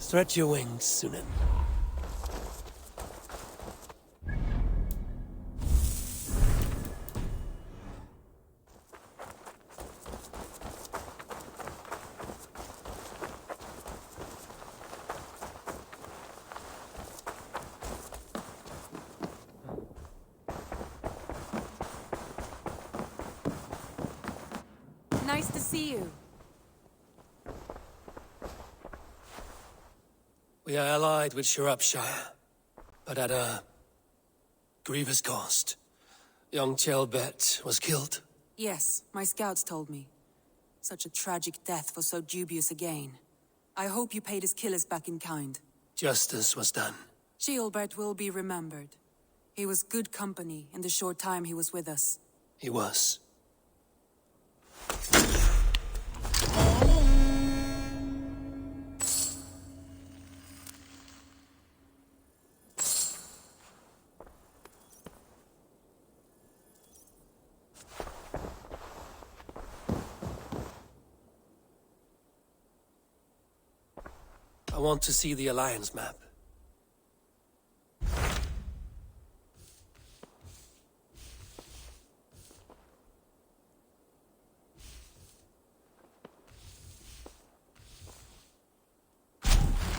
Stretch your wings, Sunan. Nice to see you. We are allied with Shropshire, but at a grievous cost. Young Chelbet was killed. Yes, my scouts told me. Such a tragic death for so dubious a gain. I hope you paid his killers back in kind. Justice was done. Ceolbert will be remembered. He was good company in the short time he was with us. He was. I want to see the Alliance map.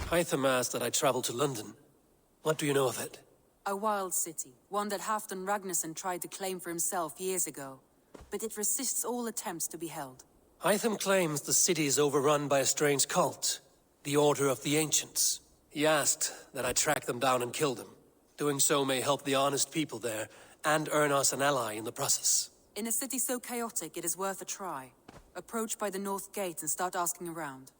Hytham asked that I travel to London. What do you know of it? A wild city, one that Halfdan Ragnarsson tried to claim for himself years ago. But it resists all attempts to be held. Hytham claims the city is overrun by a strange cult, the Order of the Ancients. He asked that I track them down and kill them. Doing so may help the honest people there, and earn us an ally in the process. In a city so chaotic, it is worth a try. Approach by the North Gate and start asking around.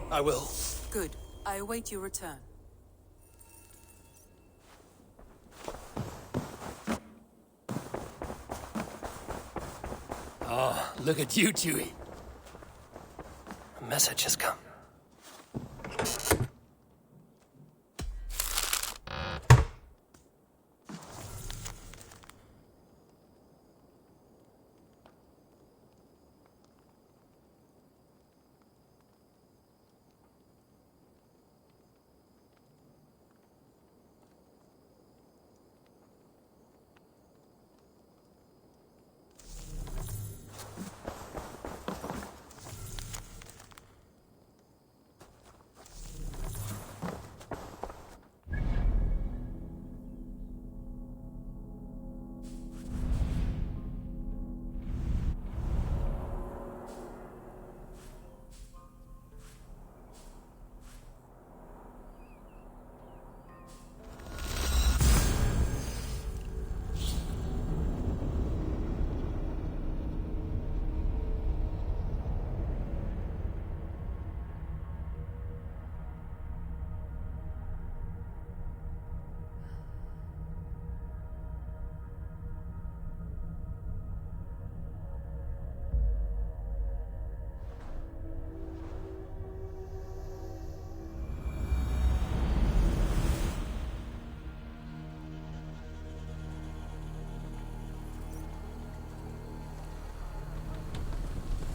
I will. Good. I await your return. Oh, look at you, Chewie. A message has come.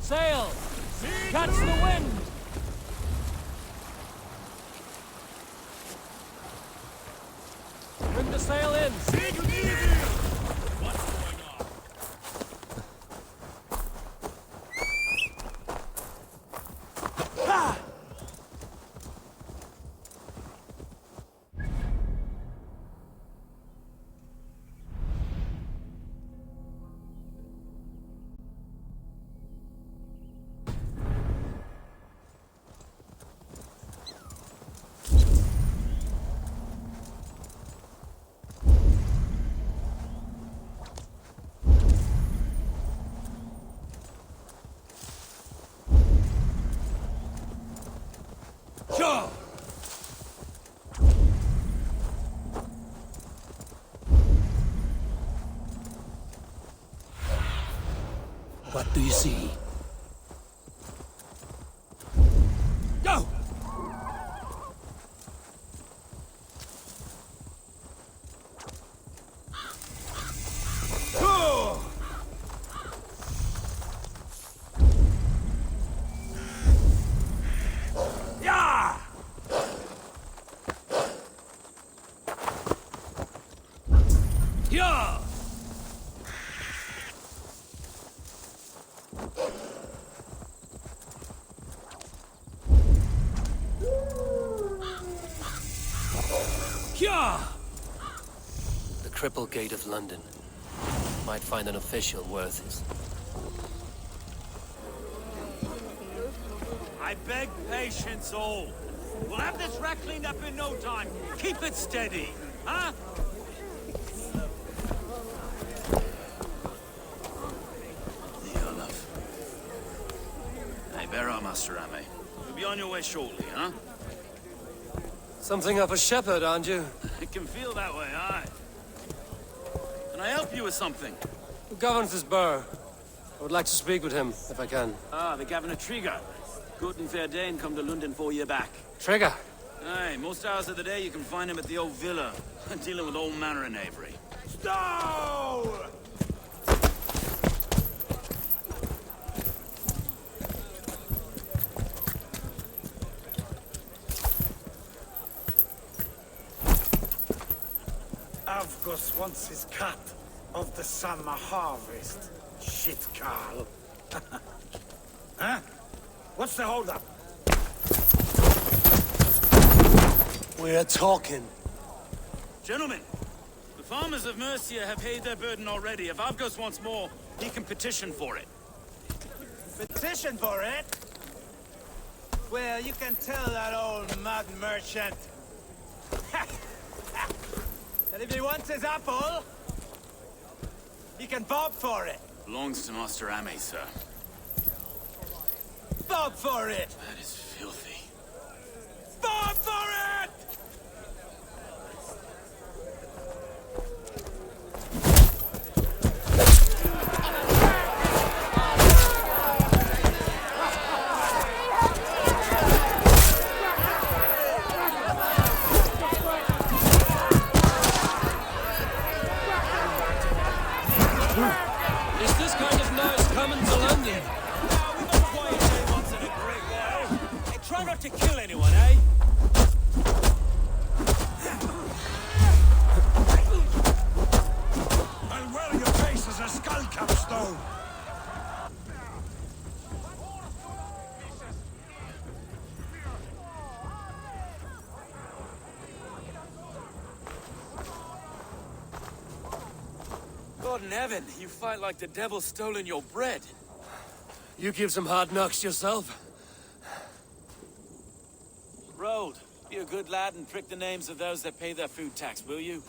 Sail! Catch the wind! Bring the sail in! What's going on? What do you see? Go! Hyah! The Cripple Gate of London. Might find an official worth it. I beg patience, all. We'll have this wreck cleaned up in no time. Keep it steady, huh? Your love. Hey, bear up, Master Ame. You'll be on your way shortly, huh? Something of a shepherd, aren't you? It can feel that way, aye. Can I help you with something? Who governs this burgh? I would like to speak with him, if I can. Ah, the Governor Trigger. Good and fair Dane come to London 4 year back. Trigger! Aye, most hours of the day you can find him at the old villa, dealing with all manner of knavery. Stow! Avgos wants his cut of the summer harvest. Shit, Carl. Huh? What's the holdup? We're talking. Gentlemen, the farmers of Mercia have paid their burden already. If Avgos wants more, he can petition for it. Petition for it? Well, you can tell that old mud merchant. And if he wants his apple, he can bob for it. Belongs to Master Ame, sir. Bob for it! That is filthy. Bob for it! Is this kind of noise coming to London? Try not to kill anyone, eh? I'll wear your face as a skull capstone! God in heaven, you fight like the devil's stolen your bread. You give some hard knocks yourself? Road, be a good lad and prick the names of those that pay their food tax, will you?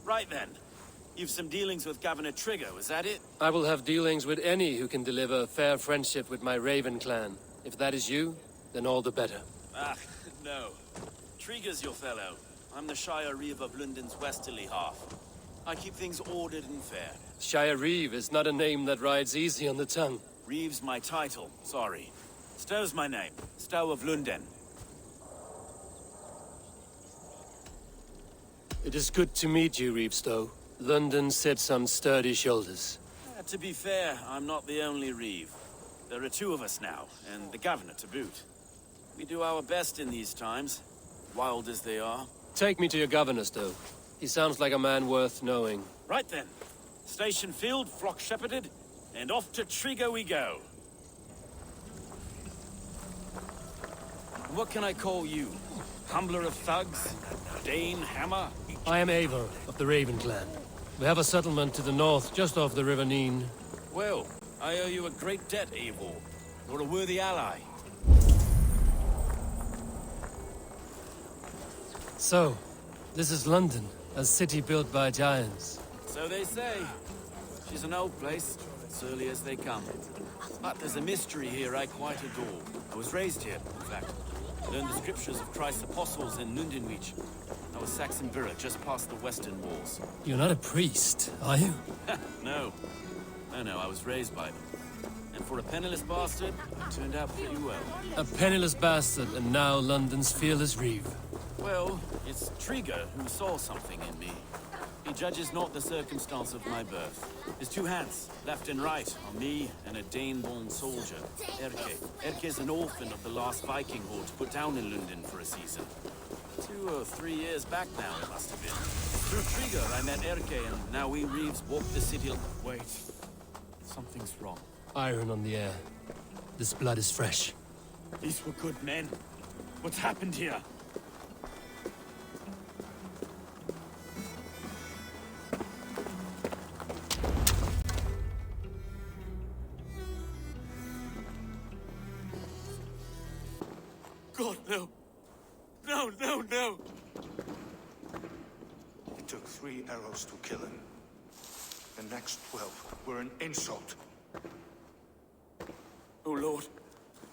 Right then. You've some dealings with Governor Trigger, was that it? I will have dealings with any who can deliver a fair friendship with my Raven clan. If that is you, then all the better. Ah, no. Trigger's your fellow. I'm the Shire Reeve of London's westerly half. I keep things ordered and fair. Shire Reeve is not a name that rides easy on the tongue. Reeve's my title, sorry. Stow's my name. Stow of London. It is good to meet you, Reevestow. London sits on sturdy shoulders. To be fair, I'm not the only Reeve. There are two of us now, and the Governor to boot. We do our best in these times, wild as they are. Take me to your governor, Stow. He sounds like a man worth knowing. Right then. Station filled, flock shepherded, and off to Trigger we go. What can I call you? Humbler of thugs? Dane Hammer? I am Eivor of the Raven clan. We have a settlement to the north, just off the River Neen. Well, I owe you a great debt, Eivor. You're a worthy ally. So, this is London, a city built by giants. So they say. She's an old place, surly as they come. But there's a mystery here I quite adore. I was raised here, in fact. Learned the scriptures of Christ's apostles in Lundenwich. I was Saxon Borough, just past the western walls. You're not a priest, are you? No. No, I was raised by them. And for a penniless bastard, it turned out pretty well. A penniless bastard, and now London's fearless Reeve. Well, it's Trigger who saw something in me. He judges not the circumstance of my birth. His two hands, left and right, are me and a Dane-born soldier, Erke. Erke's an orphan of the last Viking horde put down in London for a season. 2 or 3 years back now, it must have been. Through Trigger, I met Erke, and now we Reeves walk the city. Wait. Something's wrong. Iron on the air. This blood is fresh. These were good men. What's happened here? God, no. No, no, no! It took 3 arrows to kill him. The next 12 were an insult. O Lord,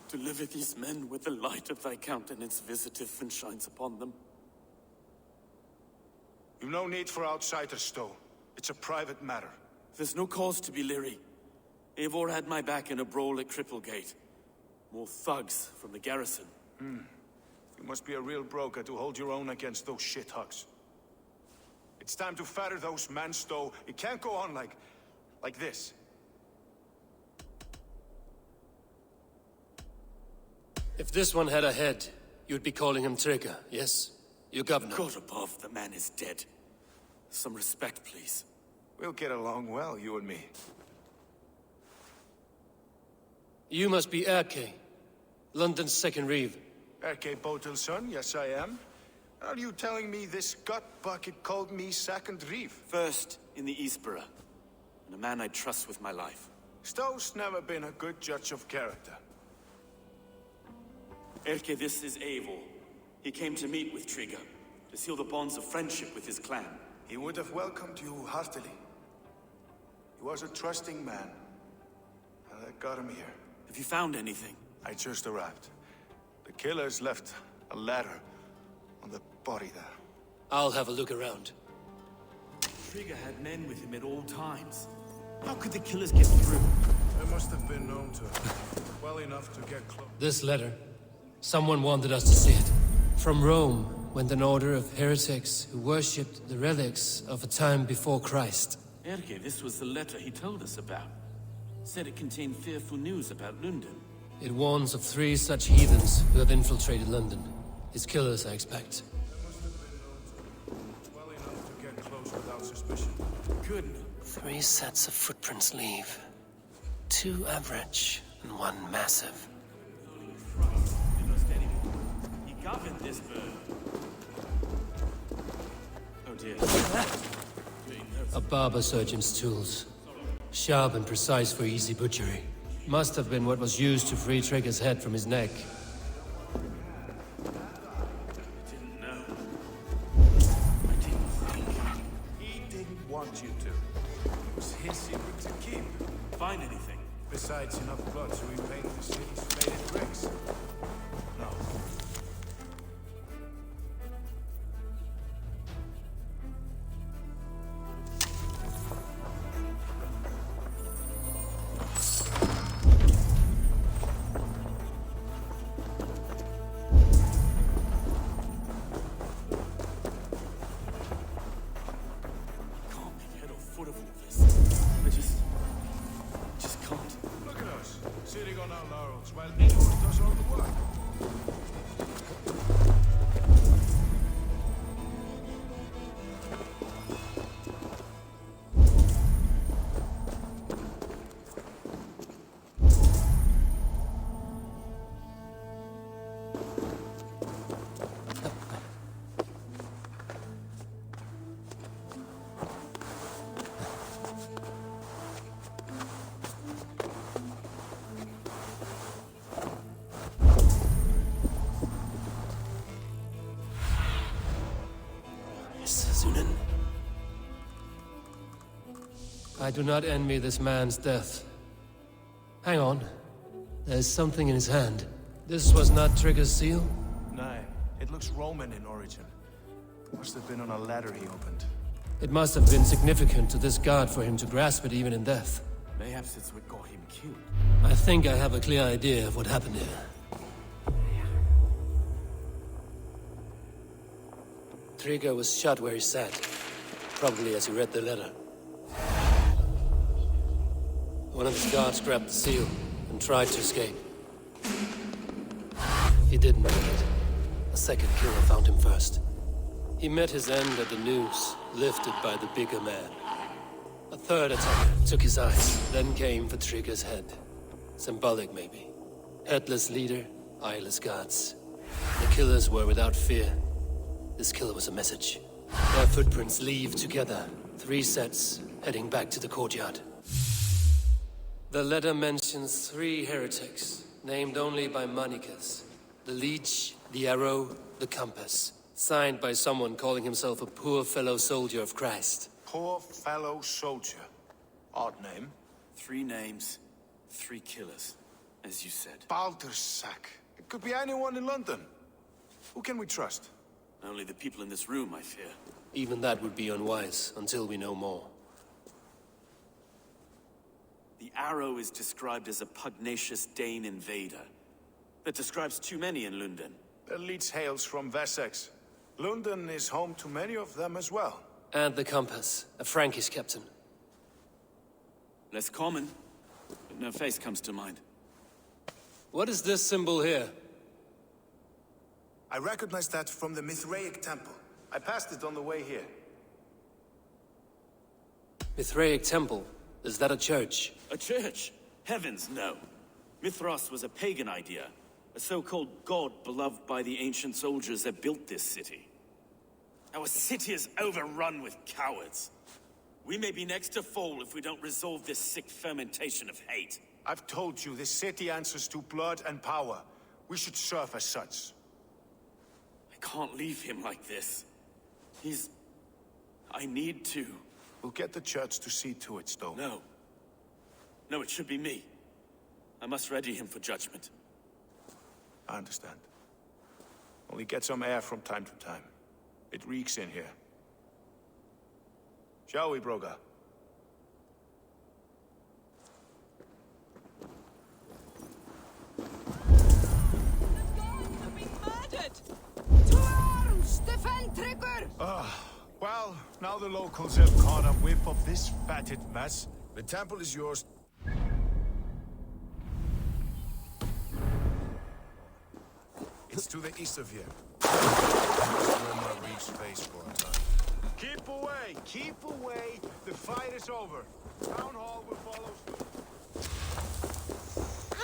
deliver these men with the light of thy countenance visiteth and shines upon them. You've no need for outsiders, Stowe. It's a private matter. There's no cause to be leery. Eivor had my back in a brawl at Cripplegate. More thugs from the garrison. You must be a real broker to hold your own against those shithugs. It's time to fetter those men, Stowe. It can't go on like this. If this one had a head, you'd be calling him Trigger, yes? Your governor. God above, the man is dead. Some respect, please. We'll get along well, you and me. You must be Erke, London's second reeve. Erke Botel's son, yes I am. Are you telling me this gut bucket called me second reeve? First in the Eastborough, and a man I trust with my life. Stowe's never been a good judge of character. Erke, this is Eivor. He came to meet with Trigger, to seal the bonds of friendship with his clan. He would have welcomed you heartily. He was a trusting man. And I got him here. Have you found anything? I just arrived. The killers left a ladder on the body there. I'll have a look around. Trigger had men with him at all times. How could the killers get through? I must have been known to well enough to get close. This letter. Someone wanted us to see it. From Rome went an order of heretics who worshipped the relics of a time before Christ. Erke, this was the letter he told us about. Said it contained fearful news about London. It warns of 3 such heathens who have infiltrated London. His killers, I expect. I must have been known to well enough to get close without suspicion. Good. 3 sets of footprints leave. 2 average and 1 massive. Christ, they must anyway. He governed this bird. Oh dear. A barber surgeon's tools. Sharp and precise for easy butchery. Must have been what was used to free Trigger's head from his neck. Didn't know. He didn't want you to. It was his secret to keep. Find anything? Besides enough blood to repaint the city's faded bricks. No. Can't make head or foot of all this. I just can't. Look at us, sitting on our laurels while Eivor does all the work. I do not envy this man's death. Hang on. There's something in his hand. This was not Trigger's seal? No, it looks Roman in origin. Must have been on a ladder he opened. It must have been significant to this god for him to grasp it even in death. Mayhaps it's what got him killed. I think I have a clear idea of what happened here. Trigger was shot where he sat. Probably as he read the letter. One of his guards grabbed the seal and tried to escape. He didn't make it. A second killer found him first. He met his end at the noose, lifted by the bigger man. A third attacker took his eyes, then came for Trigger's head. Symbolic, maybe. Headless leader, eyeless guards. The killers were without fear. This killer was a message. Their footprints leave together. 3 sets, heading back to the courtyard. The letter mentions 3 heretics, named only by Manicus. The leech, the arrow, the compass. Signed by someone calling himself a poor fellow soldier of Christ. Poor fellow soldier. Odd name. 3 names, 3 killers, as you said. Baldersack. It could be anyone in London. Who can we trust? Only the people in this room, I fear. Even that would be unwise, until we know more. The arrow is described as a pugnacious Dane invader. That describes too many in London. The leech hails from Wessex. London is home to many of them as well. And the compass, a Frankish captain. Less common, but no face comes to mind. What is this symbol here? I recognize that from the Mithraic temple. I passed it on the way here. Mithraic temple? Is that a church? A church? Heavens, no. Mithras was a pagan idea. A so-called god beloved by the ancient soldiers that built this city. Our city is overrun with cowards. We may be next to fall if we don't resolve this sick fermentation of hate. I've told you, this city answers to blood and power. We should serve as such. I can't leave him like this. I need to. We'll get the church to see to it, Stowe. No. No, it should be me. I must ready him for judgment. I understand. Only get some air from time to time. It reeks in here. Shall we, Broga? Well, now the locals have caught a whiff of this fatted mess. The temple is yours. It's to the east of here. Face for a time. Keep away! Keep away! The fight is over. Town hall will follow soon.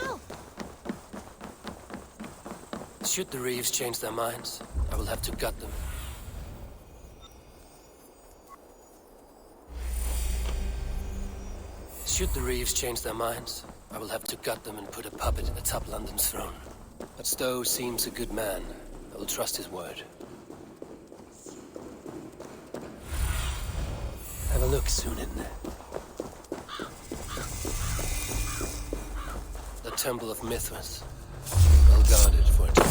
Ow! Should the Reeves change their minds, I will have to gut them. Should the Reeves change their minds, I will have to gut them and put a puppet atop London's throne. But Stowe seems a good man. I will trust his word. Have a look, Sunan. The Temple of Mithras. Well guarded for a time.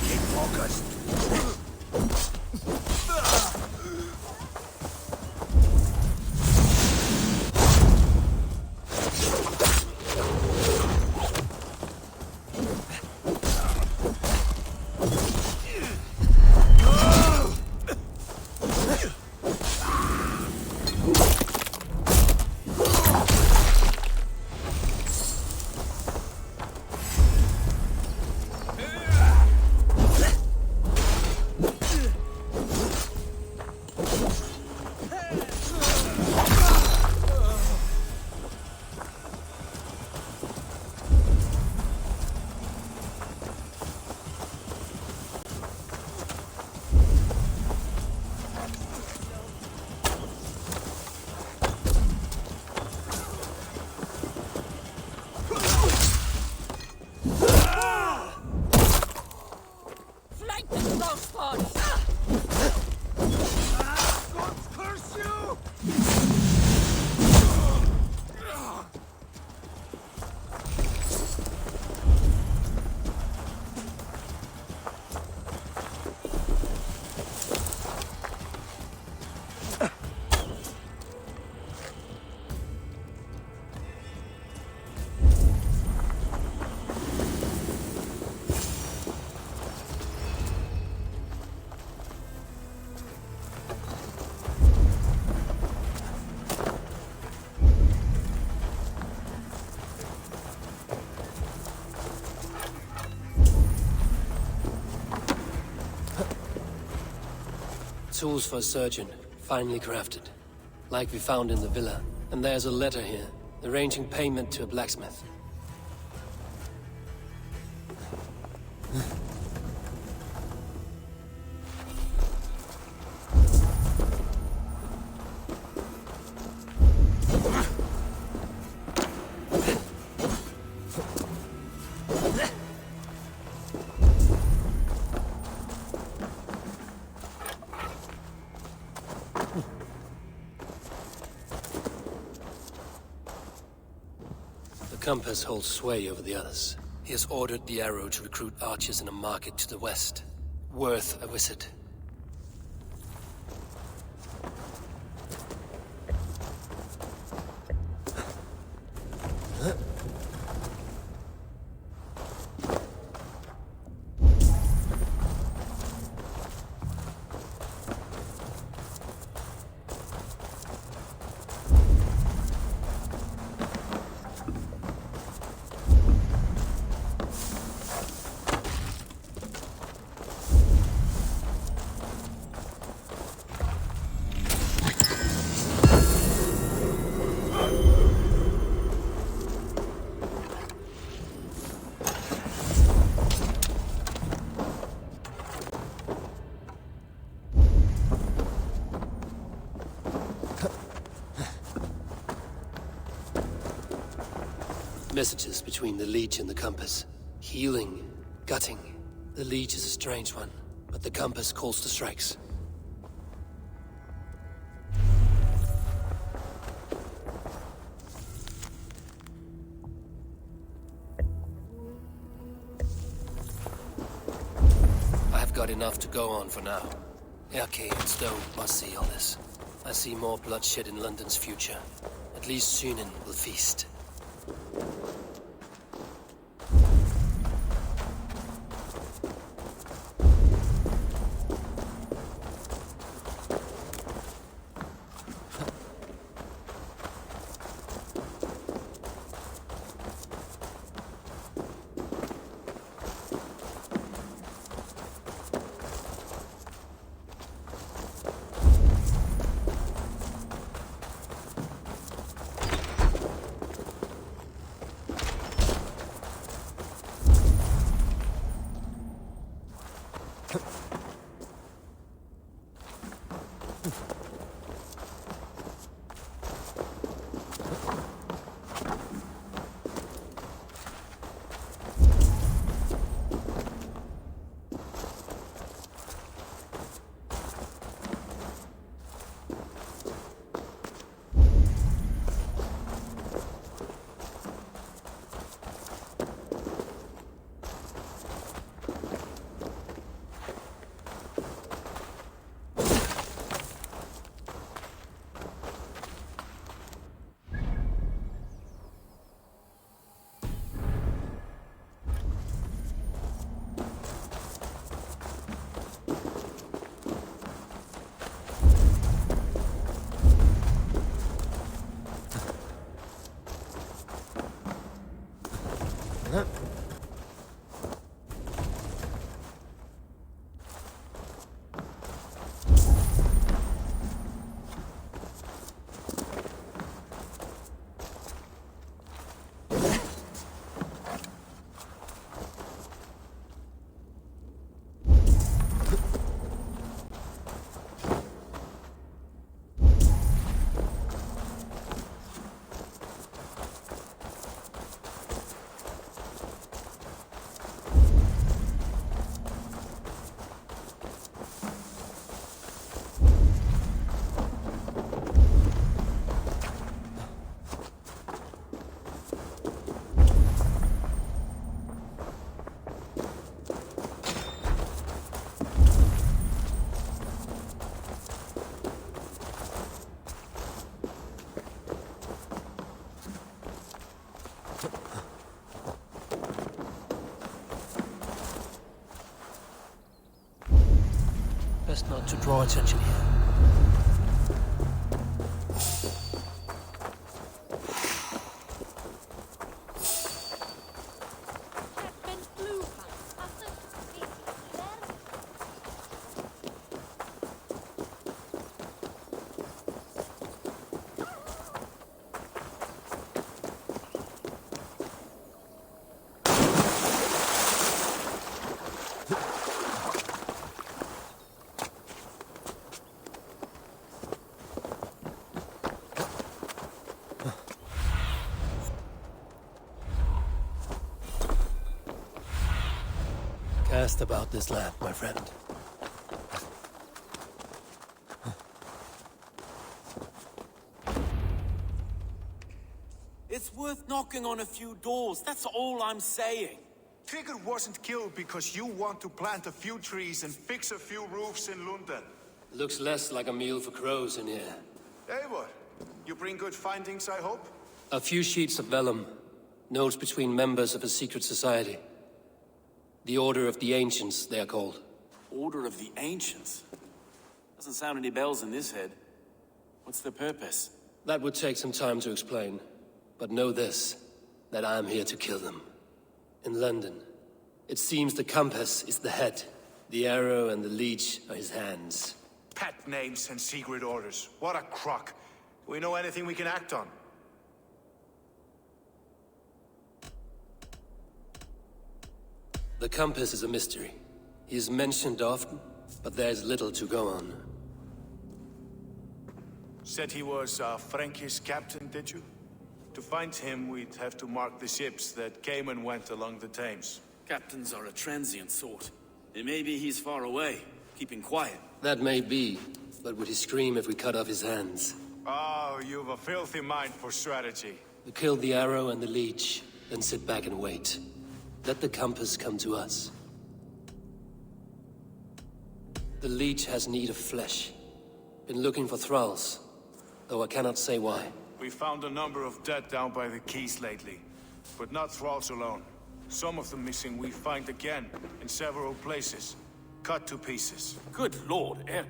Keep focused. Tools for a surgeon, finely crafted. Like we found in the villa. And there's a letter here, arranging payment to a blacksmith. compass holds sway over the others. He has ordered the arrow to recruit archers in a market to the west. Worth a visit. Messages between the leech and the compass. Healing, gutting. The leech is a strange one, but the compass calls to strikes. I have got enough to go on for now. Erke and Stone must see all this. I see more bloodshed in London's future. At least Sunan will feast. Best not to draw attention here. Cast about this land, my friend. It's worth knocking on a few doors, that's all I'm saying. Trigger wasn't killed because you want to plant a few trees and fix a few roofs in London. Looks less like a meal for crows in here. Eivor, you bring good findings, I hope? A few sheets of vellum. Notes between members of a secret society. The Order of the Ancients, they are called. Order of the Ancients? Doesn't sound any bells in this head. What's the purpose? That would take some time to explain. But know this, that I am here to kill them. In London, it seems the compass is the head. The arrow and the leech are his hands. Pet names and secret orders. What a crock. Do we know anything we can act on? The compass is a mystery. He is mentioned often, but there's little to go on. Said he was a Frankish captain, did you? To find him, we'd have to mark the ships that came and went along the Thames. Captains are a transient sort. It may be he's far away, keeping quiet. That may be, but would he scream if we cut off his hands? Oh, you've a filthy mind for strategy. We kill the arrow and the leech, then sit back and wait. Let the compass come to us. The leech has need of flesh. Been looking for thralls, though I cannot say why. We found a number of dead down by the quays lately, but not thralls alone. Some of the missing we find again in several places, cut to pieces. Good lord, Erke.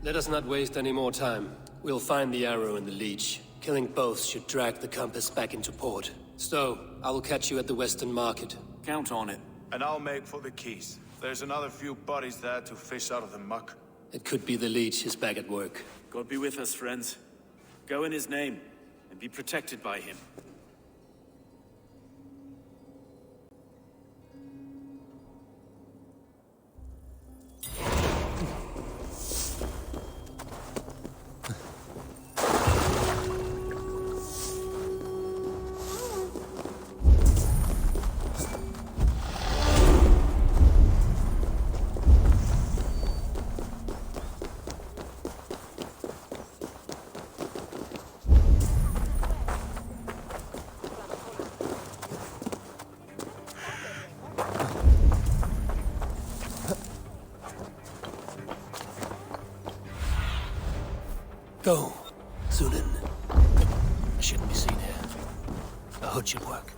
Let us not waste any more time. We'll find the arrow and the leech. Killing both should drag the compass back into port. Stowe, I will catch you at the Western Market. Count on it. And I'll make for the quays. There's another few bodies there to fish out of the muck. It could be the leech is back at work. God be with us, friends. Go in his name, and be protected by him. Go, Sunan. I shouldn't be seen here. A hood should work.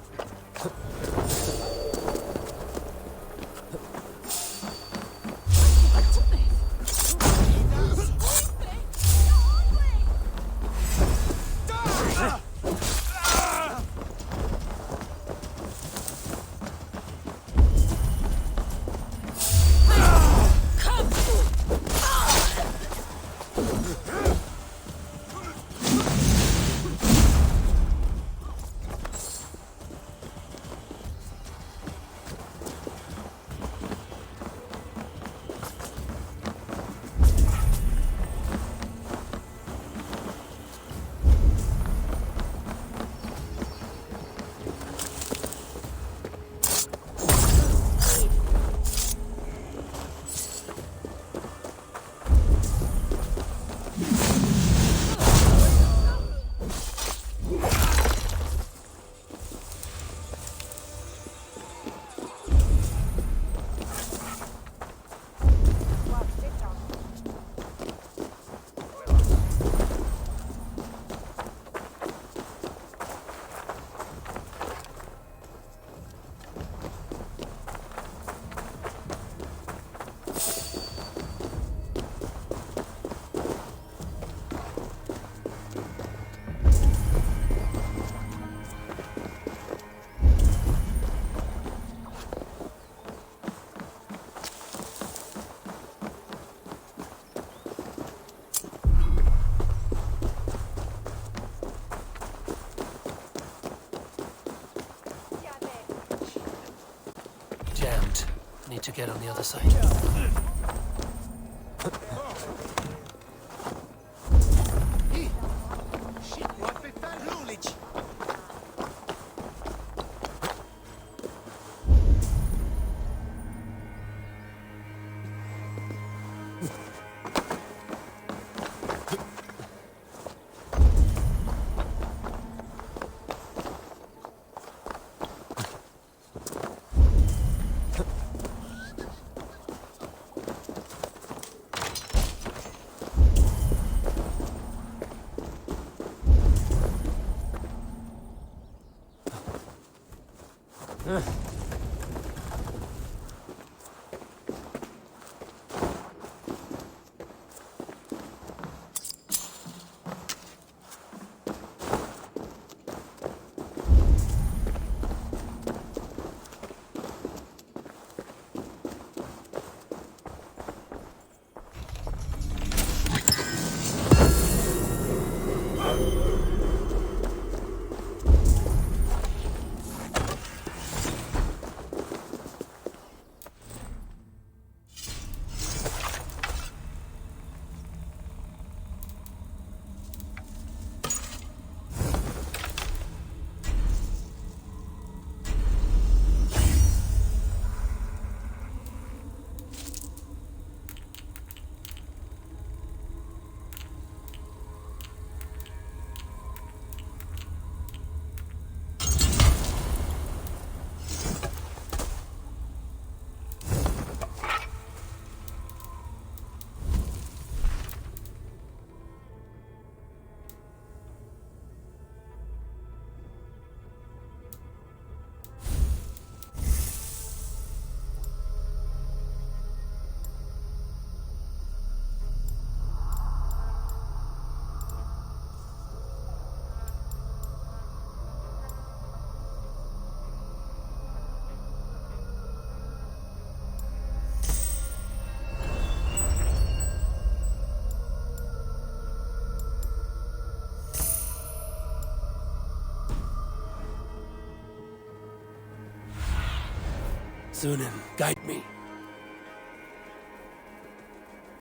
Need to get on the other side. Sunan, guide me.